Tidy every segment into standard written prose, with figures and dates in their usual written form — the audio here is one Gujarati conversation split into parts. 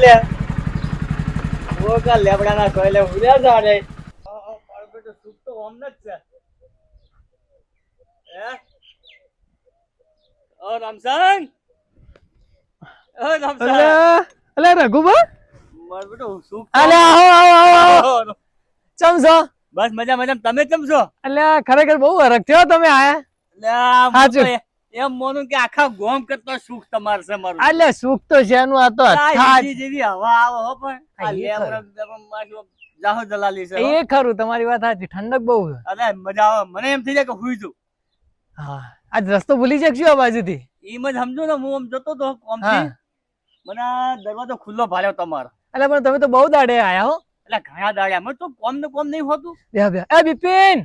લે ઓ કા લેબડાના સોયલે ઉડ્યા જા રે મારો બેટો સુખ તો ઓમ જ છે હે ઓ રામસંગ અલે રઘુબા મારો બેટો સુખ અલે આવો ચમ છો? બસ મજા મજા તમે કેમ છો? અલે ખરેખર બહુ હરખ થયો તમે આયા. સાચું એમ મોનું કે આખા ગોમ કરતો સુખ તમાર છે મારું. અલે સુખ તો શેનું આ તો જેવી હવા આવે હો પણ આ લેવરમ મારું જાહો જલાલી છે એ ખરું તમારી વાત સાચી ઠંડક બહુ છે. અરે મજા આવે મને એમ થઈ જાય કે હુઈ જઉં. હા આજ રસ્તો ભૂલી જશું આ બાજુથી એમ જ સમજો ને હું આમ જતો તો કોમથી મને દરવાજો ખુલ્લો ભાળ્યો તમારો. અલે પણ તમે તો બહુ દાડે આયા હો. એટલે ઘણા દાડ્યા મને તો કોમ ને કોમ નહીં હોતું. એ બિપિન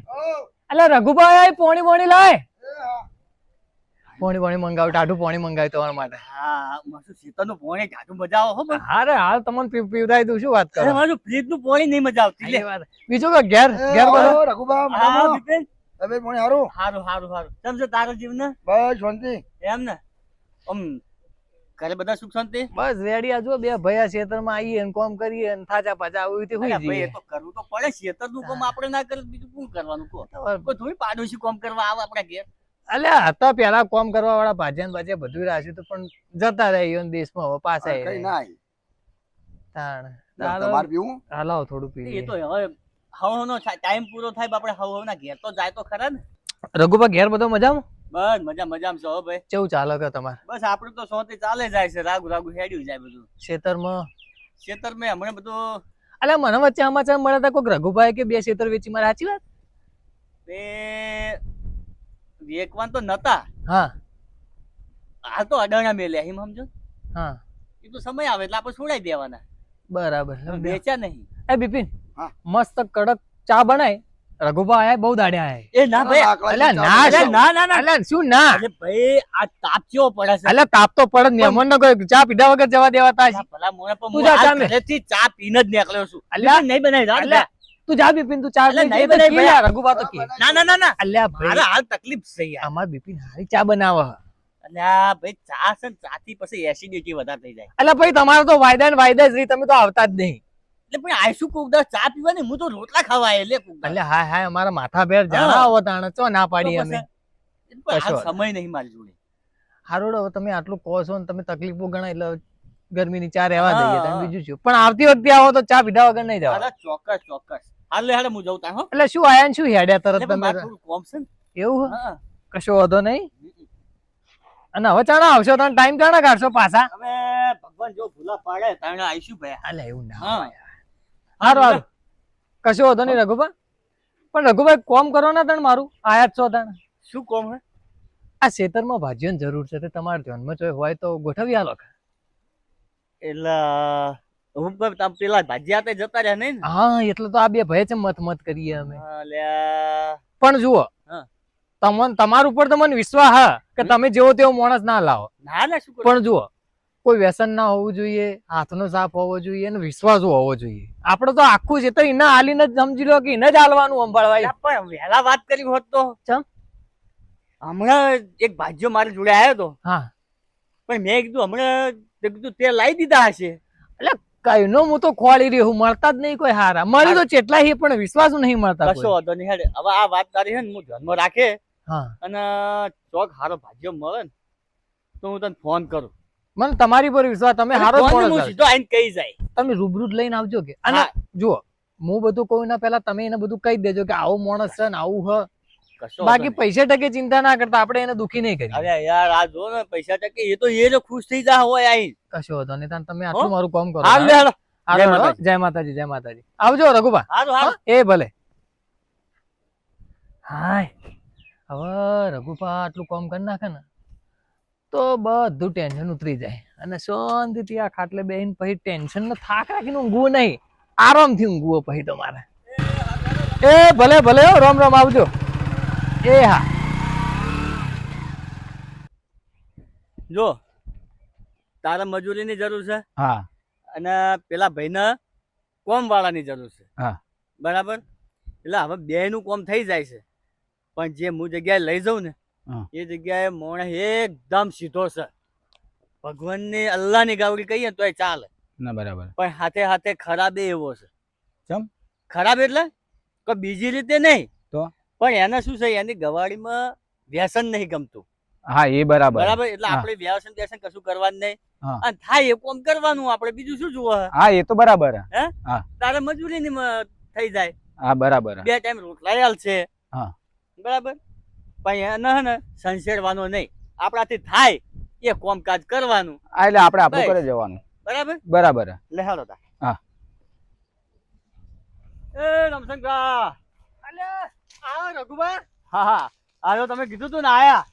અલે રઘુભાઈ પોણી પોણી લાય પોણી મંગાવ ટાઢું પોણી મંગાવ્યું તમારા માટે. હા મારું શીતળનું પોણી ટાઢું મજા આવે હો પણ અરે હાલ તમને પીવડાવી દઉં શું વાત કરો. મારું ફ્રીજ નું પોણી નહીં મજા આવતી લે. બીજું કે ઘેર બધો રઘુબા હા બિપિન તમે પોણી હારું હારું હારું હારું કેમ છે તારો જીવ ને? બસ શાંતિ એમ ને આમ ઘરે બધા સુખ શાંતિ? બસ રેડી આ જો બે ભૈયા ખેતરમાં આવીએ ને કોમ કરીએ ને થાચા પાચા આવી રીતે હોઈ ભાઈ જઈએ. એ તો કરવું તો પડે ખેતરનું કામ આપણે ના કરે બીજું શું કરવાનું કહો? કોઈ થોડી પાડોશી કામ કરવા આવે આપણા ઘેર. અલ્યા હતા પેલા કોમ કરવા વાળા ભાજ્યા ને ભાજ્યા બધું રાખ્યું તો પણ જતા રહ્યા દેશમાં હવે પાછા કઈ ના તાણ તમાર પીવું હાલાવ થોડું એ પી. તો હવે હવનો ટાઈમ પૂરો થાય આપણે હવના ઘેર તો જાય તો ખરા ને. રઘુભા ઘેર બધો મજામાં? બસ મજા મજામાં છો ભાઈ. કેવું ચાલે કે તમારે? બસ આપણું તો સોતે ચાલે જાય છે રાગુ રાગુ હેડ્યું જાય બધું. ખેતર મેં હમણાં બધું અલ્યા મને વચ્ચે સમાચાર મળ્યા હતા કોઈક રઘુભાઈ કે બે ખેતર વેચી મારે સાચી વાત? તે વેકવાન તો નતા. હા હાલ તો અડાણા મેલ્યા એમ સમજો. હા એ તો સમય આવે એટલે આપણે છોડાઈ દેવાના. બરાબર વેચ્યા નહીં. એ બિપિન મસ્ત કડક ચા બનાય રઘુભા આયા બહુ દાડે આયા. એ ના ભાઈ અલ્યા ના ના અલ્યા શું ના અરે ભાઈ આ તાપ કેવો પડે છે. અલ્યા તાપ તો પડે ને મહેમાન ને કોઈ ચા પીધા વગર જવા દેવાતા છે. ભલા મોણે પણ તું હું જા આ ચા મે. ઘરેથી ચા પીને જ નીકળ્યો છું. અલ્યા નહીં બનાવી રાત અલ્યા તું જા બિપિન તું ચા અલ્યા પી નહીં તો બનાવી પી લે, ભાઈ. રઘુભા તો કે ના ના ના ના અલ્યા મારે ભાઈ હાલ તકલીફ છે યાર. અમાર બિપિન હારી ચા બનાવે. અલ્યા ભાઈ ચા છે ને ચાથી પછી એસિડિટી વધારે થઈ જાય. અલ્યા ભાઈ તમારે તો વાયદા ને વાયદા જ રહી તમે તો આવતા જ નહીં. એટલે પણ આયસુ કોક દસ ચા પીવાની હું તો રોટલા ખાવા એટલે કોક દસ. અલ્યા હાય હાય અમારા માથા ભેર જાણા આવો તાણે ચો ના પાડી અમે. પણ કશો હાલ સમય નહીં મારી જોડે. હારોડો હવે તમે આટલું કહો છો ને તમે તકલીફો ગણાય એટલે ગરમીની ચા રહેવા દઈએ તમે બીજું શું. પણ આવતી વખતે આવો તો ચા પીધા વગર નહીં જવા. અરે ચોક્કસ ચોક્કસ હાલ લે હાલ હું જઉં તા હો. એટલે શું આયા ને શું હેડ્યા તરત એટલે તમે? મારે થોડું કોમ છે ને. એવું હે? હા કશો વાંધો નહીં. અને હવે ચાણા આવશો તમે ટાઈમ ચાણા કાઢશો પાછા? હવે ભગવાન જો ભૂલા પાડે તાણે આવીશું ભાઈ. અલ્યા એવું ના હા. હોય. હારું હારું કશો વાંધો નહીં રઘુભા. પણ રઘુભાઈ કોમ કરો ને તણ મારું આયા જ છો તણ. શું કોમ હે? આ ખેતરમાં ભાજીઓની જરૂર છે તે તમારે ધ્યાનમાં જો હોય તો ગોઠવી આલો. એટલે હું તમે પેલા ભાજીયા તે જતા રહ્યા નહીં ને? હા એટલે તો આ બે ભય છે મત કરીએ અમે. અલ્યા પણ જુઓ હા. તમારા ઉપર તો મને વિશ્વાસ હા કે તમે જેવો તેવો માણસ ના લાવો. ના ના શું કરું? પણ જુઓ કોઈ વ્યસન ના હોવું જોઈએ, હાથનો સાફ હોવો જોઈએ અને વિશ્વાસ હોવો જોઈએ. આપડે તો આખું છે તો એને હાલીને જ સમજી લો કે એને જ હાલવાનું સંભાળવાય. પણ વહેલા વાત કરી હોત તો. ચમ? હમણાં એક ભાજીઓ મારી જોડે આવ્યો તો હા પણ મેં કીધું હમણાં કીધું તે લાવી દીધા હશે. એટલે કઈનો હું તો ખોળી રહ્યો મળતા જ નહીં કોઈ હારા. મળી તો ચેટલા હી પણ વિશ્વાસ નહીં મળતા કશો કોઈ. વાંધો નહીં હેડે. હવે આ વાત તારી છે ને હું ધ્યાનમાં રાખે હા અને ચોક હારો ભાજીઓ મળે ને તો હું તને ફોન કરું. મને તમારી પર વિશ્વાસ તમે હારો જ ફોન માણસ હું છો. સીધો આઈને કહી જાય. તમે રૂબરૂ જ લઈને આવજો કે. અને હા. જુઓ હું બધું કહું ના પેલા તમે એને બધું કહી દેજો કે આવું માણસ છે ને આવું હ. કશો બાકી વાંધો પૈસા ટકે ચિંતા ના કરતા આપણે એને દુખી નહીં નહીં. કરીએ. અરે યાર આ જો ને પૈસા ટકે એ તો એ જ ખુશ થઈ જા હોય આઈ. કશો વાંધો નહીં તાન તમે આટલું મારું કામ કરો. હાલ લે હાલો. હાલો, જય હાલો. માતાજી. જય માતાજી જય માતાજી. આવજો રઘુભા. હારું હારું. એ ભલે. હાય હવે રઘુભા આટલું કામ કરી નાખે ને તો બધું ટેન્શન ઉતરી જાય અને શાંતિથી આ ખાટલે બેહીને પછી ટેન્શન ને થાક રાખીને ઊંઘવું નહીં, આરામથી ઊંઘવું પછી તમારે. એ ભલે ભલે હો, રામ રામ આવજો. એ હા જો તારા મજૂરીની જરૂર છે હા અને પેલા ભાઈને કોમ વાળાની જરૂર છે. હા. બરાબર. એટલે હવે બે નું કોમ થઈ જાય છે પણ જે હું જગ્યાએ લઈ જાઉં ને એ જગ્યાએ મોણે એકદમ સીધો છે. ભગવાનની અલ્લાહની ગાવડી કહીએ તો એ ચાલે. ના બરાબર. પણ હાથે હાથે ખરાબ એવો છે. ચમ? ખરાબ એટલે કે બીજી રીતે નહીં, તો? પણ એને શું છે, એની ગવાડીમાં વ્યસન નહીં ગમતું. હા એ બરાબર. બરાબર, એટલે હા. આપણે વ્યસન વ્યસન કશું કરવાનું નહીં. હા. અને થાય એ કોમ કરવાનું, આપણે બીજું શું જોવે? હા એ તો બરાબર. તારે મજૂરી ની થઈ જાય, હા બરાબર. 2 ટાઈમ રોટલા આલશે. હા. બરાબર, પણ એને હે ને સંશેડવાનો નહીં, આપણાથી થાય એ કોમકાજ કરવાનું. હા એટલે આપણે આપણું બસ. કરે જવાનું. બરાબર, બરાબર. લે હાલો તા. હા. એ રમશંકરા, અલ્યા આવો રઘુબા. હા હા, આજો તમે કીધું તું ને આયા.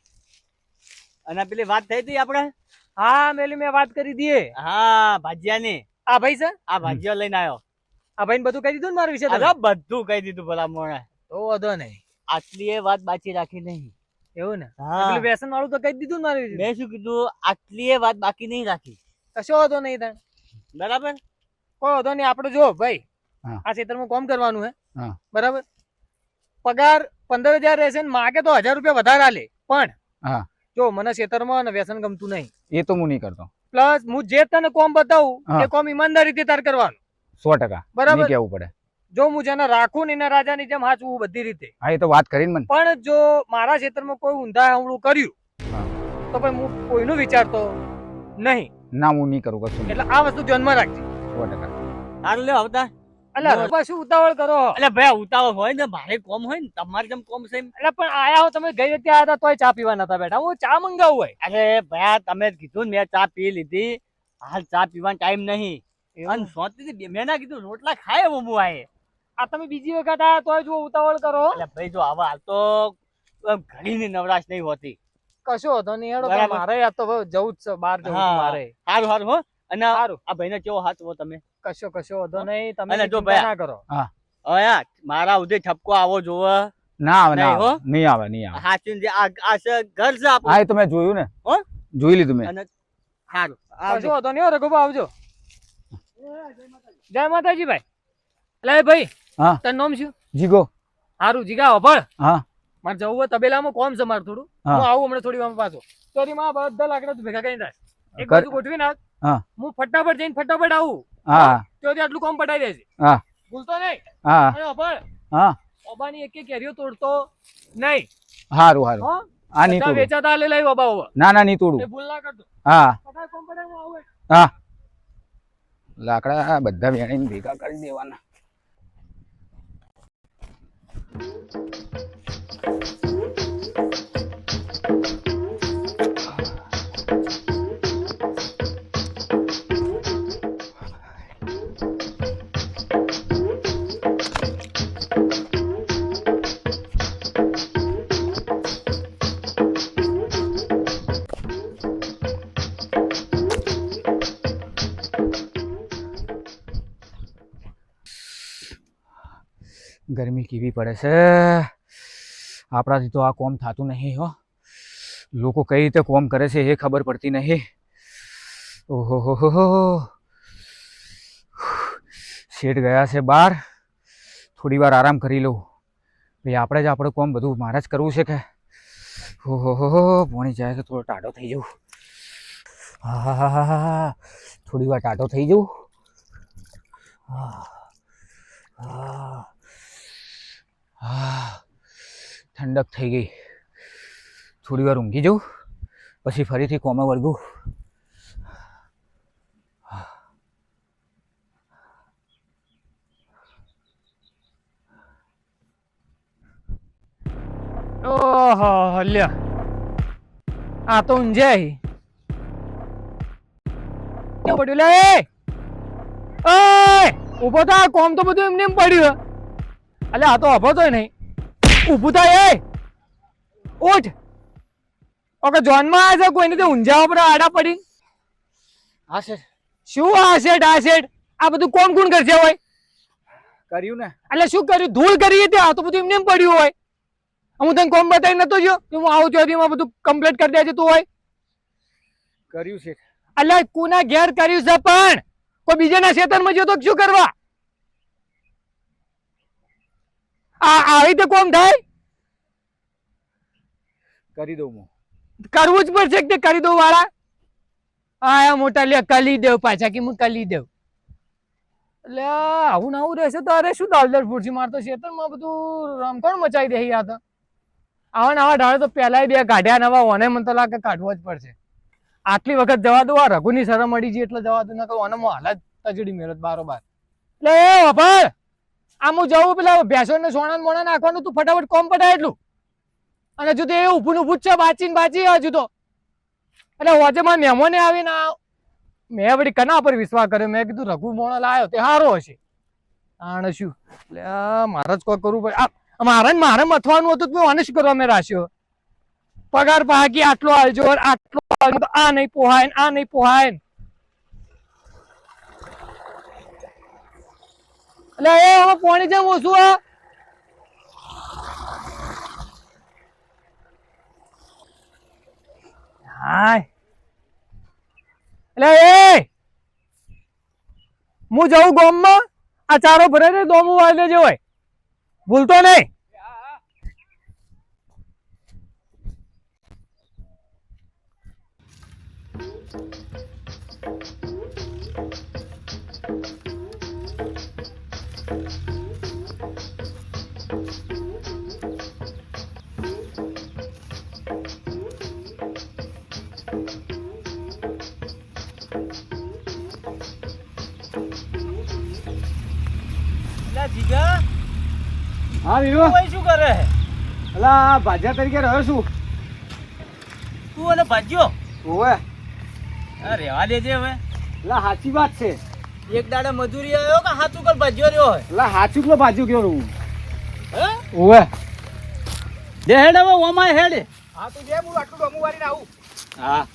અને પેલી વાત થઈ હતી આપણે. હા મેલી મેં વાત કરી દીએ. હા, ભાજીયાની. આ ભાઈ છે, આ ભાજીઓ લઈને આવ્યો. આ ભાઈને બધું કહી દીધું ને મારા વિશે તમે? અરે બધું કહી દીધું ભલા મોણે. તો વાંધો નહીં. આટલી એ વાત બાકી રાખી નહીં. એવું ને? હા. પેલું વ્યસન વાળું તો કહી દીધું ને મારા વિશે. મેં શું કીધું, આટલી એ વાત બાકી નહીં રાખી. કશો વાંધો નહીં તાણ. બરાબર, કોઈ વાંધો નહીં. આપણે જો ભાઈ, હા. આ ક્ષેત્રમાં કામ કરવાનું હે. હા. બરાબર, પગાર 15,000 રહેશે ને માગે તો 1,000 રૂપિયા વધારે આલે. પણ હા. જો મને ક્ષેત્રમાં ને વ્યસન ગમતું નહીં. એ તો હું નહીં કરતો. પ્લસ હું જે તને કોમ બતાવું હા. એ કોમ ઈમાનદારીથી તાર કરવાનું. 100%. બરાબર. નહીં કેવું પડે. જો હું જેને રાખું ને એના રાજાની જેમ હાચવું બધી રીતે. હા એ તો વાત કરીને મને. પણ જો મારા ક્ષેત્રમાં કોઈ ઊંધા હમણું કર્યું હા. તો ભાઈ હું કોઈનું વિચારતો નહીં. ના હું નહીં કરું કશું નહીં. એટલે આ વસ્તુ ધ્યાનમાં રાખજે. 100%. હાલ લે આવતા. એટલે રઘુબા શું ઉતાવળ કરો? એટલે ભાઈ ઉતાવળ હોય ને, મારે કોમ હોય ને, તમારે જેમ કોમ છે એમ. એટલે પણ આયા હો તમે, ગઈ હતી આયા હતા તોય ચા પીવા નતા બેઠા. હું ચા મંગાવું હોય. અરે ભાઈ તમે જ કીધું ને, મેં ચા પી લીધી. હાલ ચા પીવાનો ટાઈમ નહીં. અને શાંતિથી મેં ના કીધું રોટલા ખાય એવો હું આયે. આ તમે બીજી વખત આયા તોય જો ઉતાવળ કરો. એટલે ભાઈ જો આવા હાલ તો ઘણીની નવરાશ નહીં હોતી. કશો હતો નહીં હેડો. બરાબર. મારે આ તો હવે જવું જ છે, બહાર જવું છે હા. મારે. સારું સારું હો. અને સારું. આ ભાઈને કેવો હાચવો તમે. કશો હતો નહીં. તમે અને જો ચિંતા ભાઈ, ના કરો. હવે યાર મારા ઉદય ઠપકો આવો જોવે. ના આવે ના નહીં હો. આવે. નહીં આવે નહીં આવે. હાચવીને જે આ છે ઘર છે આપણું. હા એ તો મેં જોયું ને. હો? જોઈ લીધું મેં. અને સારું આવજો. કશો હતો નહીં હો રઘુબા, આવજો. જય માતાજી ભાઈ. એટલે ભાઈ, હા. તારું નામ શું? જીગો. હારું જીગા વફળ. હા. મારે જવું હોય તબેલામાં કોમ છે મારે થોડું. હા. હું આવું હમણાં થોડી વાર પાછો. તો માં બધા લાકડા તું ભેગા કરીને રાખ. એક કર. બાજુ ગોઠવી નાખ. હા. હું ફટાફટ જઈને ફટાફટ આવું. હા ત્યાંથી આટલું કામ પટાઈ દેશે. હા. ભૂલતો નહીં. હા અને વફળ, હા. ઓબાની એક કેરીઓ તોડતો નહીં. હારું હારું. હો? આ નહીં બધા તોડું. વેચાતા લે લઈ ઓબા ઓબા. ના ના નહીં તોડું. એ ભૂલ ના કરતો. હા ફટાફટ કામ પટાઈ હું આવું. હા. લાકડા બધા વેણીને ભેગા કરી દેવાના. ગરમી કેવી પડે છે. આપણાથી તો આ કોમ થતું નહીં હો. લોકો કઈ રીતે કોમ કરે છે એ ખબર પડતી નહીં. ઓહો હો હો. શેઠ ગયા છે બહાર. થોડી વાર આરામ કરી લઉં. ભાઈ આપણે જ આપણું કોમ બધું મારે જ કરવું છે કે. ઓહો હો. પોણી જાય તો થોડો ટાઢો થઈ જવું. હા હા હા હા. થોડી વાર ટાઢો થઈ જવું. હા હા. ઠંડક થઈ ગઈ. થોડી વાર ઊંઘી જવું પછી ફરીથી કોમે વળગું. ઓહો લ્યા, આ તો ઊંઝાઈ ક્યાં પડ્યું લે? ઓય ઊભો થા, કોમ તો બધું એમને એમ પડ્યું. અલે આ તો ઊભો તો નહીં. ઊભું થાય એ ઉઠ. ઓકે જોનમાં આવે છે કોઈને તે ઊંઝા ઉપર આડા પડી. હા સર. શું આ સેટ આ બધું કોણ કોણ કરશે હોય? કર્યું ને. એટલે શું કર્યું? ધૂળ કરી હતી. આ તો બધું એમને એમ પડ્યું હોય. હું તને કોમ બતાવી નતો જો હું આવું ત્યાંથી બધું કમ્પ્લીટ કરી દેજે તું હોય. કર્યું છે. એટલે કોના ઘેર કર્યું છે? પણ કોઈ બીજાના ખેતરમાં જો તો શું કરવા? આવી રીતે કોમ થાય? કરી દઉં હું. કરવું જ પડશે કે કરી દઉં વાળા. આયા મોટા લે કલી દેવ પાછા કે હું કલી દેવ એટલે આવું ના આવું રહેશે તો અરે શું દાલદર ફૂરસી મારતો શેતરમાં બધું રમખણ મચાઈ દે યાર તો આવા નવા ઢાળે તો પહેલા બે કાઢ્યા નવા ઓને મને તો લાગે કાઢવો જ પડશે આટલી વખત જવા દો આ રઘુની શરમ મળી જઈ એટલે જવા દો ના કહું ઓને હાલત તજડી મેળત બારોબાર એટલે એ વફાળ આમ હું જવું પેલા ભેંસો ને સોણા મોણા નાખવાનું તું ફટાફટ કોમ પટાય એટલું અને હજુ તો એ ઊભું ઊભું જ છે બાચી હજુ તો એટલે વચ્ચે મારા મહેમાને આવીને મેં વળી કના પર વિશ્વાસ કર્યો મેં કીધું રઘુ મોણો લાવ્યો તે સારો હશે આને શું એટલે મારે જ કોઈ કરવું પડે મારે મથવાનું હતું મેં આને શું કરવા મેં રાખ્યો પગાર પાકી આટલો આવજો આટલો આ નહીં પોહાય આ નહીં પોહાય એટલે એ હવે પાણી જેમ ઓછું હાય એટલે એ હું જઉં ગામમાં આ ચારો ભરાય ને દોમું વાળી દેજો હોય ભૂલતો નહીં હા વીરુ શું કરે અલા ભાજ્યા તરીકે રહ્યો છું તું અને ભાજ્યો ઓવે રેવા દેજે હવે અલા સાચી વાત છે એક દાડે મજૂરી આવ્યો કે હાથું કર ભાજ્યો રહ્યો હોય અલા સાચું પેલો ભાજ્યું કેવો રહું હે ઓવે દે હેડ હવે ઓમાય હેડ હા તું જે હું આટલું ડોમું વાળીને આવું હા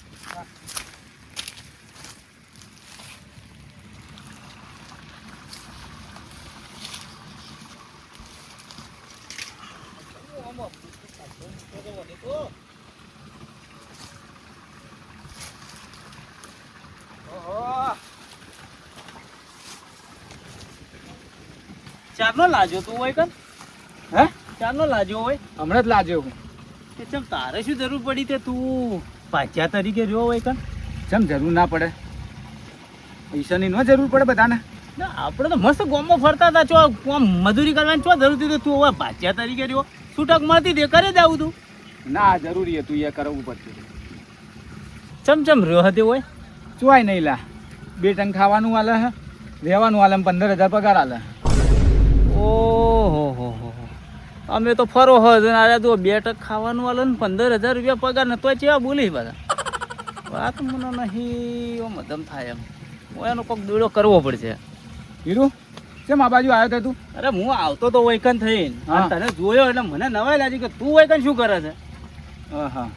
ચારનો લાજો તું હોય કન હે ચારનો લાજો હોય હમણાં જ લાજ્યો હું કે ચમ તારે શું જરૂર પડી તે તું પાછા તરીકે રહ્યો હોય કન ચમ જરૂર ના પડે પૈસાની ન જરૂર પડે બધાને ના આપણે તો મસ્ત ગામમાં ફરતા હતા ચો આમ મજૂરી કરવાની ચો જરૂર હતી તું હવે પાછા તરીકે રહ્યો છૂટક મળતી તે કરે જ આવું તું ના જરૂરી હતું એ કરવું પડશે ચમ રહ્યો હતી હોય ચોય નહીં લા 2 ટંક ખાવાનું હાલે હે રહેવાનું હાલે 15,000 પગાર હાલે ઓહો અમે તો ફરો હોય અરે તું 2 ટક ખાવાનું હાલે ને 15,000 રૂપિયા પગાર ને તો ચેવા બોલી બધા વાત મને નહીં ઓ મધમ થાય એમ એનો કોઈક દોડો કરવો પડશે હીરુ કેમ આ બાજુ આવ્યો તું અરે હું આવતો તો વૈકન થઈને હા. તને જોયો એટલે મને નવાઈ લાગી કે તું વૈકન શું કરે છે હા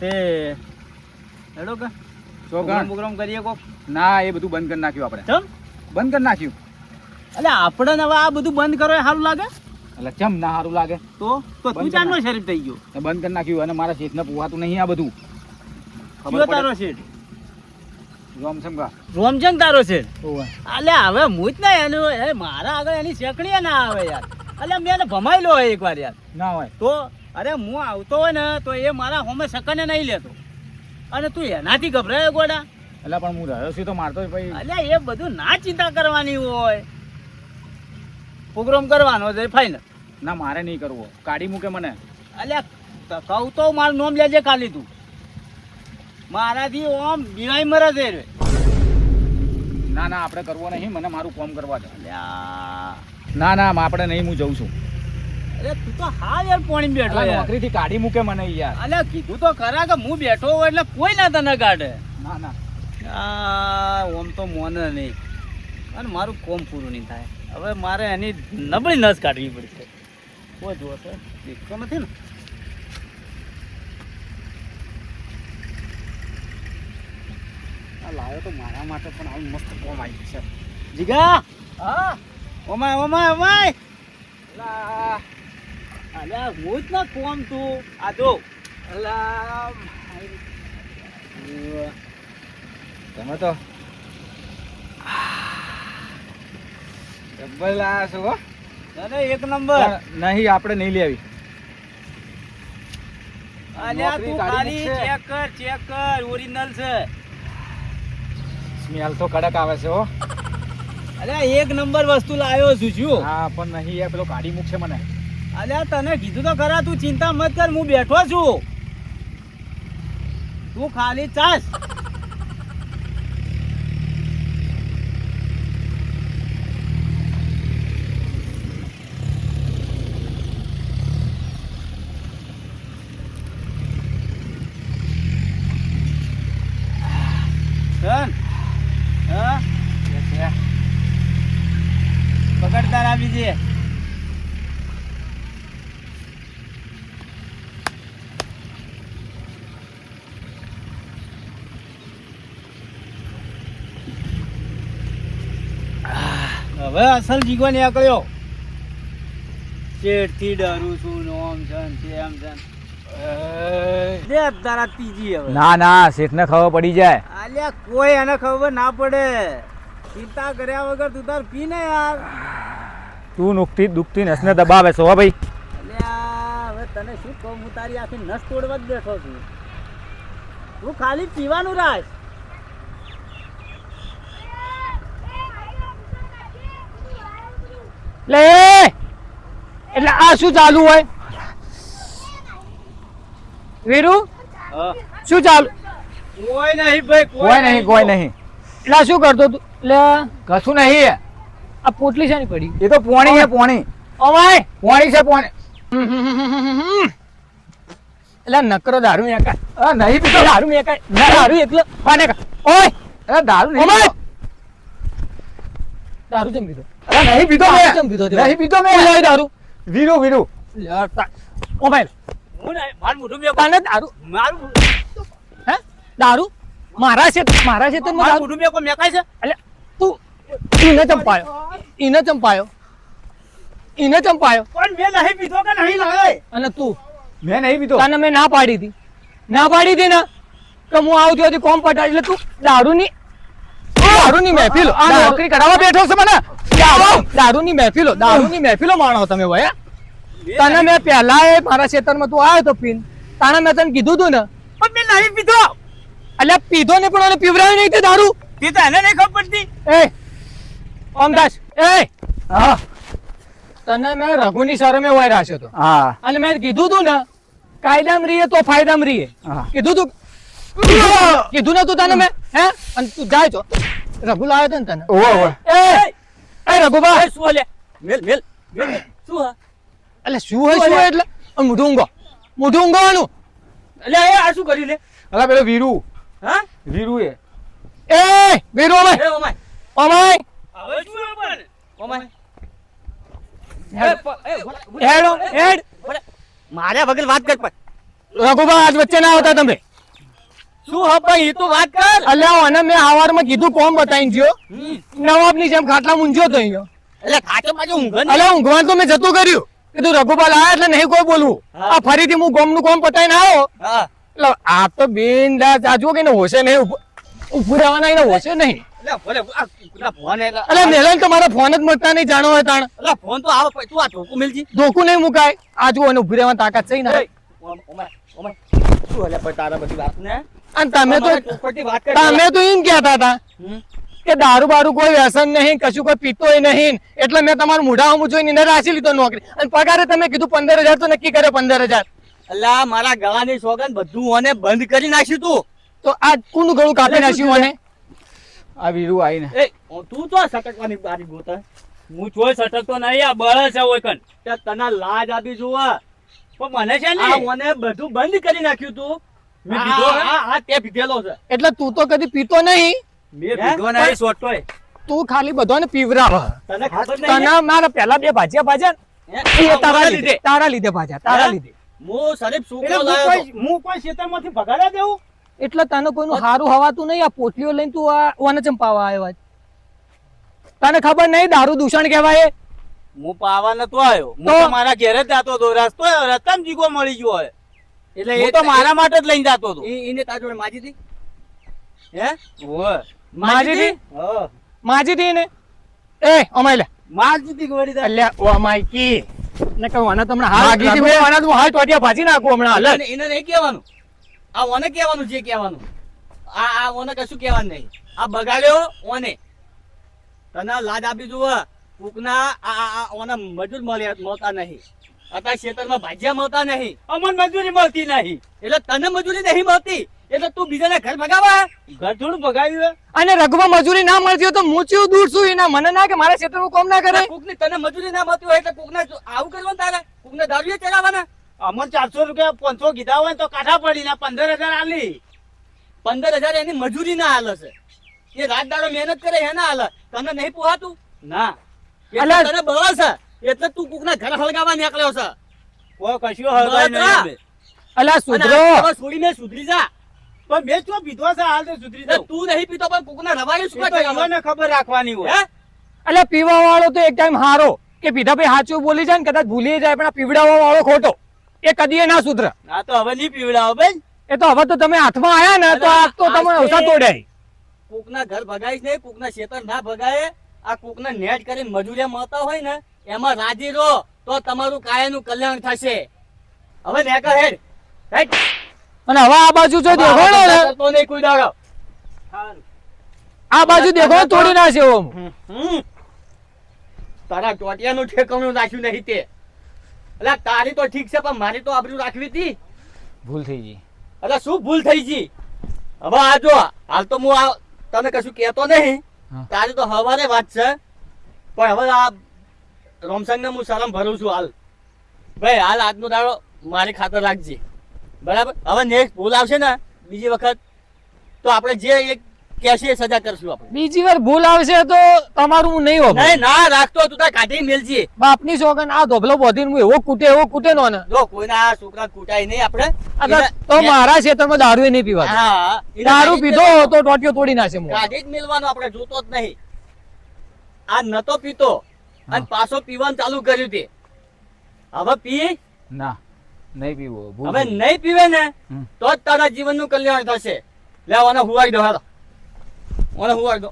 તે હેડો કે ચોગણ પ્રોગ્રામ કરીએ કોક ના એ બધું બંધ કરી નાખ્યું આપણે ચમ બંધ કરી નાખ્યું એટલે આપણે હવે આ બધું બંધ કરો એ સારું લાગે એટલે ચમ ના સારું લાગે તો તું બંધ ચારનો શરીફ થઈ ગયો એ બંધ કરી નાખ્યું અને મારા શેઠને પોવાતું નહીં આ બધું કયો તારો છે રોમ સમગા રોમચંદ તારો છે ઓવે અલે હવે હું જ ના એનું એ મારા આગળ એની શેકણીએ ના આવે યાર એટલે મેં એને ભમાયેલો હોય એકવાર યાર ના હોય તો અરે હું આવતો હોય ને તો એ મારા હોમે સકને નહીં લેતો અને તું એનાથી ગભરાયો ગોડા એટલે પણ હું રહ્યો છું તો મારતો ભાઈ અલે એ બધું ના ચિંતા કરવાની હોય પ્રોગ્રામ કરવાનો છે ફાઇનલ ના મારે નહીં કરવો કાઢી મૂકે મને અલે કહું તો મારું નામ લેજે કાલી તું મારાથી ઓમ બીવાઈ મરે છે રે ના ના આપણે કરવો નહીં મને મારું કામ કરવા દે અલ્યા ના ના આપણે નહીં હું જઉં છું અરે તું તો હા યાર પોણી બેઠો અલા, યાર નોકરીથી કાઢી મૂકે મને યાર અલે કીધું તો ખરા કે હું બેઠો હોય એટલે કોઈ ના તને કાઢે ના ના ઓમ તો મોને નહીં અને મારું કોમ પૂરું નહીં થાય હવે મારે એની નબળી નસ કાઢવી પડશે કોઈ જુઓ તો દેખતો નથી ને આ લાવ્યો તો મારા માટે પણ આવું મસ્ત કોમ આવી છે જીગા હા ઓમાય ઓમાય ઓમાય અલા અલ્યા હું જ ના કોમ તું આ જો અલા તમે તો ડબલ આ છો હો. અરે એક નંબર પણ નહીં આપણે નહીં લેવી અલ્યા નોકરી તું કાઢી ખાલી મૂકશે. ચેક કર ઓરિજિનલ છે સ્મેલ તો કડક આવે છે હો. અલ્યા એક નંબર વસ્તુ લાવ્યો છું શું? હા પણ નહીં યાર, પેલો કાઢી મૂકશે મને. અલ્યા તને કીધું તો ખરા, તું ચિંતા મત કર, હું બેઠો છું. તું ખાલી ચાસ. ધન હા પકડતા રાખી છે. હવે અસલ જીગો નીકળ્યો. ચેડથી ડરું છું ને ઓમ છે ને તેમ છે ને. દે તારા ત્રીજી હવે. ના ના, શેઠને ખબર પડી જાય. અલ્યા કોઈ એને ખબર ના પડે. ચિંતા કર્યા વગર તું તાર પી ને યાર. તું નુકતી દુખતી નસને દબાવે છો હો ભાઈ. અલ્યા હવે તને શું કહું, હું તારી આખી નસ તોડવા જ બેઠો છું. તું ખાલી પીવાનું રાખ. લે એટલે આ શું ચાલુ હોય વીરુ? શું ચાલુ? કોઈ નહીં ભાઈ, કોઈ નહીં, કોઈ નહીં. એટલે આ શું કરતો તું? લે કશું નહીં. આ પોટલી શાની પડી? એ તો પોણી છે, પોણી. ઓમાય પોણી છે, પોણી. એટલે નકરો દારૂ મેકાય. અરે નહીં પીતો. દારૂ મેકાય. દારૂ એકલો પાને કા. ઓય અરે દારૂ નહીં ઓમાય પીતો. દારૂ જમ પીધો. અરે નહીં પીતો દારૂ મેં. જમ પીધો તે. નહીં પીતો મેં. ઓય દારૂ. વીરુ વીરુ. ઓમાય હું નહીં, મારું મોઢું મેં પાને દારૂ. મારું હે દારૂ? મારા છે મારું દારૂ. મોઢું મેં કોઈ મેકાય છે? એટલે તું ઈને ચંપાયો. પણ મેં નહીં પીધો કે નહીં લાવે. અને તું મેં નહીં પીતો. તને મેં ના પાડી હતી ને કે હું આવતી હતી કોમ પટાડી. એટલે તું દારૂની મહેફિલો આ નોકરી કરાવવા બેઠો છે મને. દારૂની મહેફિલો માણો તમે ભાઈ. તને મેં પહેલા એ મારા ખેતરમાં તું આવ્યો તો પીન તાણે મેં તને કીધું તું ને. પણ મેં નહીં પીધો. એટલે પીધો ને પણ પીવરાયો નહીં તે દારૂ. પીતા એને નહીં ખબર પડતી. એ ઓમદાસ હા તને મેં રઘુની શરમે હોય રાખ્યો હતો. હા અને મેં કીધું તું ને કાયદામાં રહીએ તો ફાયદામાં રહીએ. હા. કીધું ને તું તને મેં હે અને તું જાય છો રઘુ લાવ્યો હતો ને તને. ઓહો એ રઘુબા એ શું લે? મેલ મેલ મેલ. શું હા? એટલે શું હોય એટલે આ મોઢું ઊંઘવાનું. એટલે એ આ શું કર્યું લે? અલા પેલો વીરુ. હા? વીરુ એ એ વીરુ એ ઓમાય. ઓમાય હવે શું આપણ? ઓમાય. હેડો હેડ. મારે વગર વાત કર પણ. રઘુબા આજ વચ્ચે ના આવતા તમે. શું હા પણ એ તો વાત કર. અલ્યા અને મેં હવારમાં કીધું કોમ બતાવીને ગયો નવાબની જેમ ખાટલા મૂંઝ્યો તો અહીંયા. એટલે ખાટો પાછો ઊંઘ ને. અલ્યા ઊંઘવાનું તો મેં જતું કર્યું. કીધું રઘુબા લાયા એટલે નહીં કોઈ બોલવું. હા. આ ફરીથી હું ગોમનું કોમ પતાવીને આવ્યો. હા. એટલે આ તો બિનદાસ આ જુઓ કે એને હોશે નહીં ઉભું રહેવાના એને હોશે નહીં. એટલે ભલે આ પેલા ફોન એટલે. અલ્યા મેલાને તો મારા ફોન જ મળતા નહીં જાણો હોય તાણ. એટલે ફોન તો આવે તું આ ઢોકું મેલજી. ધોકું નહીં મુકાય. આ જુઓ એને ઉભી રહેવાની તાકાત છે ને. Oh my oh my. શું એટલે પણ તારા બધી વાત ને? અને તમે તો ચોખવટથી વાત કર. તમે તો એમ કહેતા હતા કે દારૂ બારૂ કોઈ વ્યસન નહીં કશું કોઈ પીતોય નહીં એટલે મેં તમારું મોઢા હમું જોઈને એને રાખી લીધો નોકરી. અને પગારે તમે કીધું 15,000 તો નક્કી કર્યો 15,000. અલ્લા મારા ગળાની સોગંદ બધું ઓને બંધ કરી નાખ્યું તું. તો આ કોનું ગળું કાપી નાખ્યું મને? આ વીરુ આવીને એ તું તો સટકવાની બારી ગોતા. હું ચોય સટકતો નહીં, આ બળ છે ઓય કન. તે તને લાજ આપી જોવા. પણ મને છે ને આ ઓને બધું બંધ કરી નાખ્યું તું. મેં પીધો આ તે પીધેલો છે. એટલે તું તો કદી પીતો નહીં. મેં પીધો નહીં સોટોય. તું ખાલી બધાને પીવરાવ. તને ખબર નહીં તને મારા પેલા 2 ભાજ્યા ભાજ્યા હે? એ તારા આ લીધે તારા લીધે ભાજ્યા તારા હે? લીધે. હું શરીફ છોકરો લાયો તો. હું કોઈ ખેતરમાંથી ભગાડ્યા દેવું. એટલે તને કોઈનું હારું હવાતું નહીં. આ પોટલીઓ લઈને તું આ ઓને ચંપાવા આવ્યો. તને ખબર નહીં દારૂ દૂષણ કહેવાય. હું પાવા નતો આવ્યો. હું તો? તો મારા ઘેરે જ જતો હતો. રસ્તામાં જીગો મળી ગયો હોય. એટલે એ તો મારા માટે જ લઈને જતો હતો. એને તાર જોડે માજી હતી? હે? ઓય. માજી હતી? હા. માજી થી ને એ અમાય લે માજી હતી ગોળી તાર. અલ્યા ઓ અમાય કી ને કહેવાના તમને હાલ માગી હતી મેં આના તો હાલ ટોટિયા ભાજી નાખું હમણાં હાલ. એને નહીં કહેવાનું. આ ઓને કહેવાનું જે કહેવાનું. આ ઓને કશું કહેવાનું નહીં. આ બગાડ્યો ઓને તને લાજ આપી જુઓ કોકના ઓના મજૂર મળતા નહીં અત્યારે ખેતરમાં ભાજ્યા મળતા નહીં અમને મજૂરી મળતી નહીં એટલે તને મજૂરી નહીં મળતી એટલે તું બીજાના ઘર ભગાવા ઘર થોડું ભગાવ્યું અને રઘુમાં મજૂરી ના મળતી હોય તો હું ચેવું દૂર છું એના મને ના કે મારા ક્ષેત્રમાં કોમ ના કરે કોકની તને મજૂરી ના મળતી હોય એટલે કોકને આવું કરવાનું તારે કોકને દારૂ ચડાવવાના અમને 400 રૂપિયા 500 કીધા હોય તો કાઢા પડી ના 15,000 આલી 15,000 એની મજૂરી ના હાલ છે એ રાત દાડો મહેનત કરે એના હાલ તને નહીં પોહાતું ના એટલે તને બળ છે એટલે તું કોકના ઘર હળગાવા નીકળ્યો છે કોઈ કશું હળગાય નહીં અલા સુધરો છોડીને સુધરી જા પણ મેં શું પીધો છે હાલ તો સુધરી જા તું નહીં પીતો પણ કોકના રવાડી શું મને ખબર રાખવાની હોય અલા પીવા વાળો તો એક ટાઈમ હારો કે પીધા ભાઈ સાચું બોલી જાય ને કદાચ ભૂલી જાય પણ આ પીવડાવવા વાળો ખોટો એ કદી ના સુધરે આ તો હવે નહીં પીવડાવો બેન એ તો હવે તો તમે હાથમાં આયા ને તો આ તો તમે ઓછા તોડ્યા કોકના ઘર ભગાઈશ નહીં કોકના ખેતર ના ભગાય આ કોકના નેટ કરીને મજૂરિયા મળતા હોય ને એમાં રાજી રહો તો તમારું કાયાનું કલ્યાણ થશે હવે નેકર હેડ હેડ અને હવે આ બાજુ જો દેખો ને તો નહીં કોઈ દાડો આ બાજુ દેખો તોડી નાખશે ઓમ તારા ટોટિયાનું ઠેકાણું રાખ્યું નહીં તે એટલે તારી તો ઠીક છે પણ મારી તો આબરૂ રાખવી હતી ભૂલ થઈ ગઈ. એટલે શું ભૂલ થઈ ગઈ હવે આ જો હાલ તો હું આ તને કશું કહેતો નહીં હા. તારી તો હવારે વાત છે પણ હવે આ રોમસંગ ને હું શરમ ભરું છું હાલ ભાઈ હાલ આજનો દાડો મારી ખાતર રાખજે બરાબર હવે નેક્સ્ટ ભૂલ આવશે ને બીજી વખત તો આપણે જે એક કહેશે એ સજા કરશું આપણે બીજી વાર ભૂલ આવશે તો તમારું હું નહીં હોઉં નહીં ના રાખતો તું તાર કાઢી મેલજી બાપની સોગન આ ધોબલો બોધીને હું એવો કૂટે નો ને જો કોઈના આ છોકરા કૂટાય નહીં આપણે તો મારા ક્ષેત્રમાં દારૂ નહીં પીવા હા દારૂ પીધો તો ટોટીઓ તોડી નાખે હું કાઢી જ મેલવાનો આપણે જોતો જ નહીં આ નતો પીતો અને પાછો પીવાનું ચાલુ કર્યું તે હવે પી ના નહીં પીવો ભૂલ હવે થઈ ગઈ. નહીં પીવે ને હમ. તો જ તારા જીવનનું કલ્યાણ થશે લે ઓને હુવાઈ દો હાલો ઓને હુવાઈ દો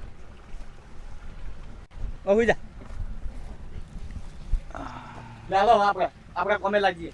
હુઈ જા લે હાલો આપણે કોમે લાગીએ